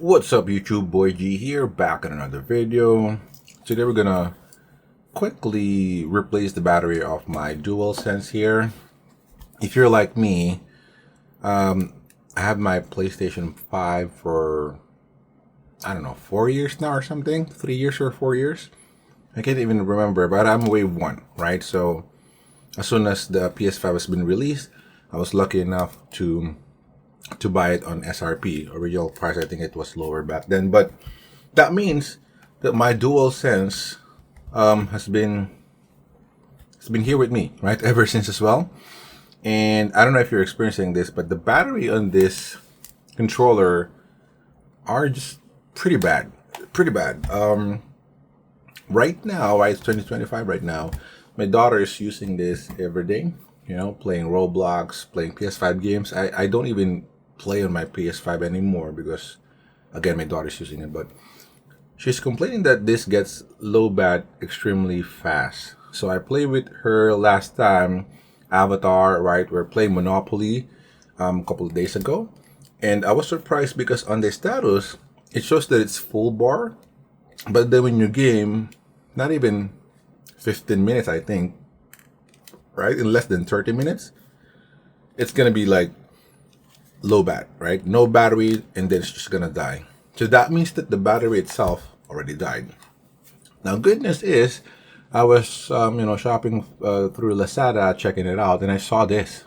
What's up YouTube, Boy G here, back in another video. Today we're gonna quickly replace the battery of my DualSense here. If you're like me, I have my PlayStation 5 for, I don't know, 4 years now or something, 3 years or 4 years. I can't even remember, but I'm wave 1, right? So as soon as the PS5 has been released, I was lucky enough to buy it on SRP. Original price, I think it was lower back then, but that means that my DualSense has been here with me, right, ever since as well. And I don't know if you're experiencing this, but the battery on this controller are just pretty bad, right now, right, it's 2025 right now. My daughter is using this every day, you know, playing Roblox, playing PS5 games. I don't even play on my PS5 anymore because, again, my daughter's using it. But she's complaining that this gets low bat extremely fast. So I played with her last time, Avatar, right? We're playing Monopoly a couple of days ago. And I was surprised because on the status, it shows that it's full bar. But then when you game, not even 15 minutes, I think, right? In less than 30 minutes, it's going to be like low bat, right? No battery, and then it's just going to die. So that means that the battery itself already died. Now, goodness is, I was, shopping through Lazada, checking it out, and I saw this.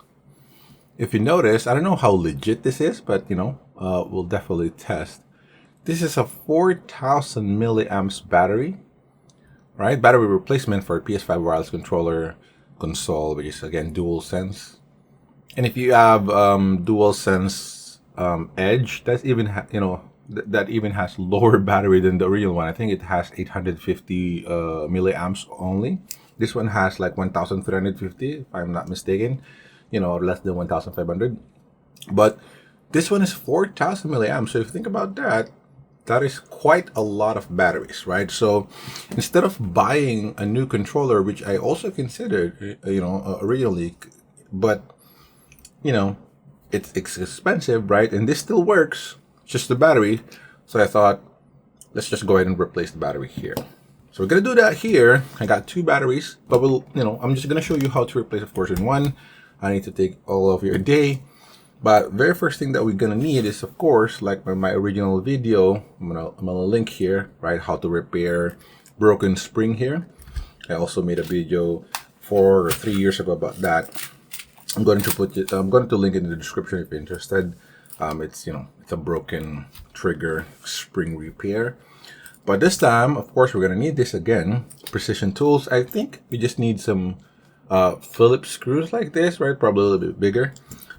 If you notice, I don't know how legit this is, but, we'll definitely test. This is a 4,000 milliamps battery, right? Battery replacement for PS5 wireless controller console, which is, again, DualSense. And if you have DualSense Edge, that's even that even has lower battery than the original one. I think it has 850 milliamps only. This one has like 1,350, if I'm not mistaken. Less than 1,500. But this one is 4,000 milliamps. So if you think about that, that is quite a lot of batteries, right? So instead of buying a new controller, which I also considered, originally, but it's expensive, right? And this still works, just the battery. So I thought, let's just go ahead and replace the battery here. So we're gonna do that here. I got 2 batteries, but I'm just gonna show you how to replace, of course, in one. I need to take all of your day. But very first thing that we're gonna need is, of course, like my original video, I'm gonna link here, right? How to repair broken spring here. I also made a video 4 or 3 years ago about that. I'm going to link it in the description if you're interested. It's a broken trigger spring repair. But this time, of course, we're gonna need this again. Precision tools. I think we just need some Phillips screws like this, right? Probably a little bit bigger.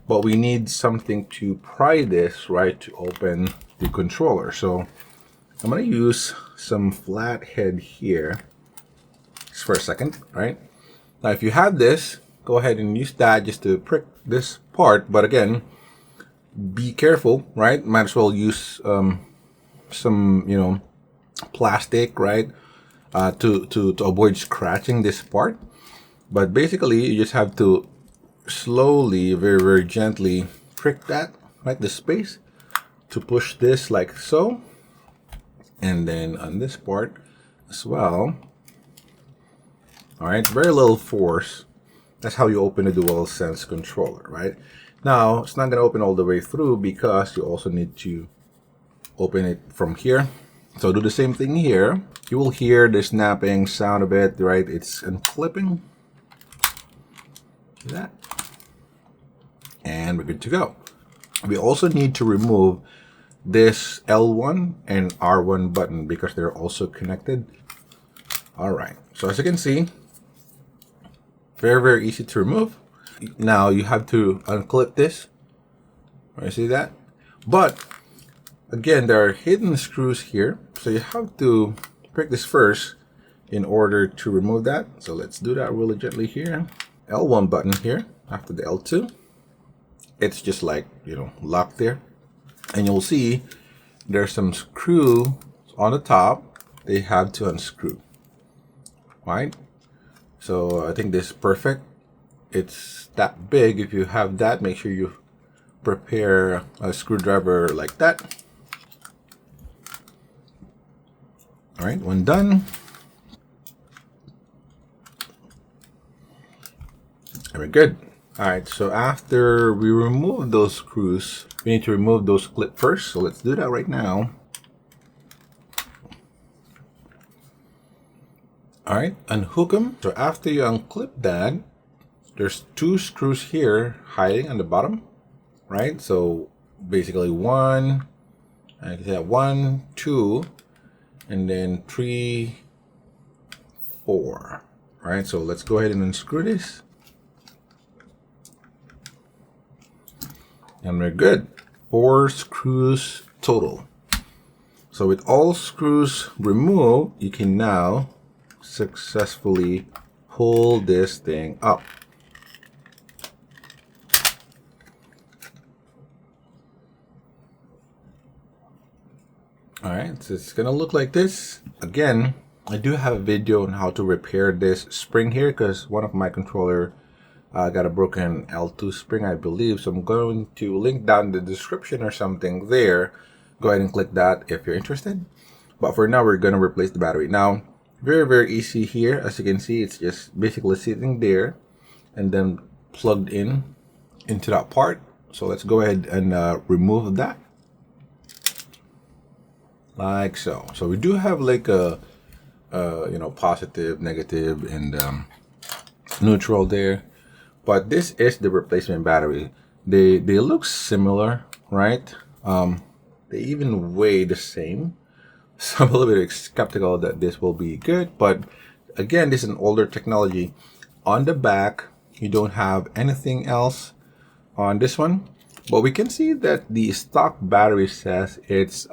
But we need something to pry this, right, to open the controller. So I'm gonna use some flathead here. Just for a second, right? Now, if you have this, go ahead and use that just to prick this part. But again, be careful, right? Might as well use some, plastic, right, to avoid scratching this part. But basically, you just have to slowly, very, very gently prick that, right, the space, to push this like so. And then on this part as well. All right, very little force. That's how you open a DualSense controller, right? Now, it's not going to open all the way through because you also need to open it from here. So do the same thing here. You will hear the snapping sound of it, right? It's unclipping. See that? And we're good to go. We also need to remove this L1 and R1 button because they're also connected. All right. So as you can see, very, very easy to remove. Now you have to unclip this. You see that? But again, there are hidden screws here. So you have to prick this first in order to remove that. So let's do that really gently here. L1 button here after the L2. It's just like, locked there. And you'll see there's some screw on the top. They have to unscrew. Right? So I think this is perfect. It's that big. If you have that, make sure you prepare a screwdriver like that. All right, when done, we're good. All right, so after we remove those screws, we need to remove those clips first. So let's do that right now. All right, unhook them. So after you unclip that, there's two screws here hiding on the bottom, right? So basically one, I can say 1, 2, and then 3, 4. All right, so let's go ahead and unscrew this. And we're good. 4 screws total. So with all screws removed, you can now successfully pull this thing up. All right, so it's gonna look like this. Again, I do have a video on how to repair this spring here because one of my controller got a broken L2 spring, I believe. So I'm going to link down in the description or something there. Go ahead and click that if you're interested. But for now, we're gonna replace the battery. Now, very easy here. As you can see, it's just basically sitting there and then plugged in into that part. So let's go ahead and remove that. Like so. So we do have like a you know, positive, negative, and neutral there. But this is the replacement battery. They look similar, right? They even weigh the same. So I'm a little bit skeptical that this will be good. But again, this is an older technology. On the back, you don't have anything else on this one. But we can see that the stock battery says it's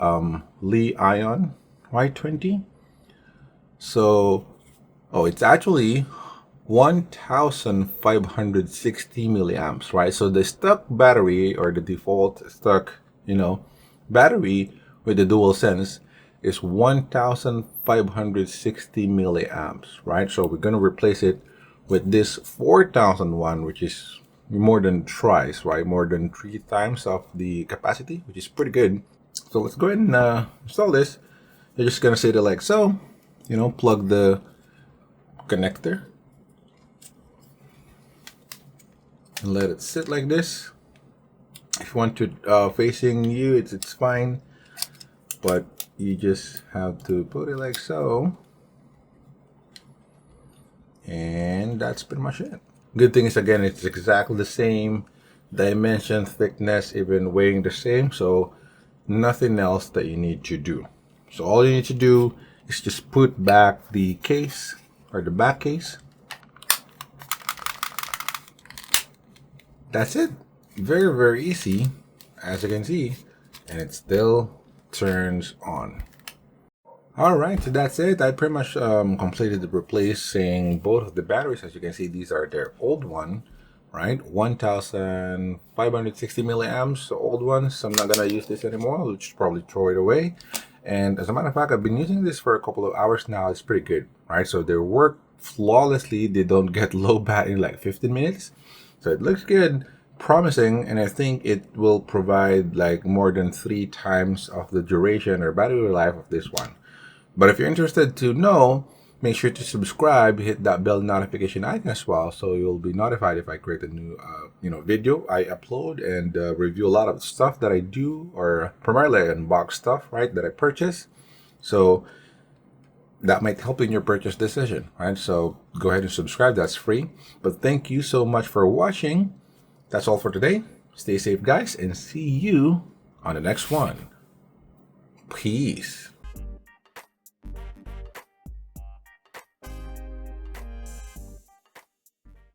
Li-ion Y20. So, oh, it's actually 1,560 milliamps, right? So the stock battery, or the default stock, you know, battery with the DualSense is 1,560 milliamps, right? So we're gonna replace it with this 4,001, which is more than twice, right? More than 3 times of the capacity, which is pretty good. So let's go ahead and install this. You're just gonna set it like so, you know, plug the connector and let it sit like this. If you want to facing you, it's fine, but you just have to put it like so, and that's pretty much it. Good thing is, again, it's exactly the same dimension, thickness, even weighing the same, so nothing else that you need to do. So all you need to do is just put back the case, or the back case. That's it. Very easy, as you can see, and it still turns on. All right, so that's it. I pretty much completed the replacing both of the batteries. As you can see, these are their old one, right? 1,560 milliamps, the old ones. So I'm not gonna use this anymore. I'll just probably throw it away. And as a matter of fact, I've been using this for a couple of hours now. It's pretty good, right? So they work flawlessly. They don't get low bat in like 15 minutes. So it looks good, promising, and I think it will provide like more than 3 times of the duration or battery life of this one. But if you're interested to know, make sure to subscribe, hit that bell notification icon as well, so you'll be notified if I create a new video I upload, and review a lot of stuff that I do, or primarily unbox stuff, right, that I purchase. So that might help in your purchase decision, right? So go ahead and subscribe. That's free. But thank you so much for watching. That's all for today. Stay safe, guys, and see you on the next one. Peace.